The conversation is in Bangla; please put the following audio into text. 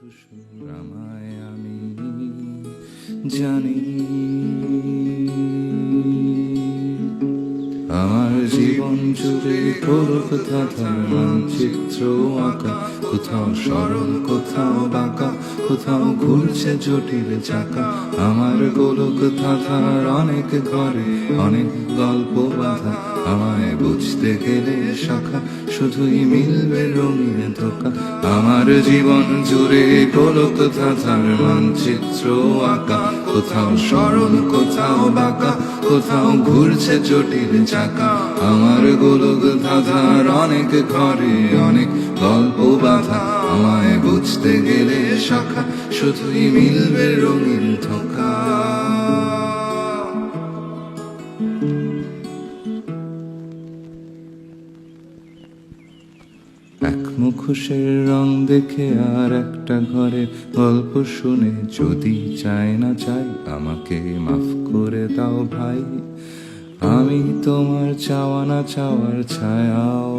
মধুসূর আমায় আমি জানি, আমার জীবন জুড়ে করুক ধাঁধার মানচিত্র আঁকা, কোথাও সরল কোথাও বাঁকা, কোথাও ঘুরছে জটিল চাকা। আমার গোলক ধাঁধার অনেক ঘরে অনেক গল্প বাঁধা, আমায় বুঝতে গেলে শাখা শুধুই মিলবে রঙিন ধোকা। আমার জীবন জুড়ে গোলক ধাঁধার মানচিত্র আঁকা, কোথাও সরল কোথাও বাঁকা, কোথাও ঘুরছে জটিল চাকা। আমার গোলক ধাঁধার অনেক ঘরে অনেক গল্প বাঁধা, আমায় বুঝতে গেলে শাখা শুধুই মিলবে রঙিন ধোকা। এক মুখোশের রং দেখে আর একটা ঘরের গল্প শুনে যদি চায় না চাই, আমাকে মাফ করে দাও ভাই। আমি তোমার চাওয়া না চাওয়ার ছায়াও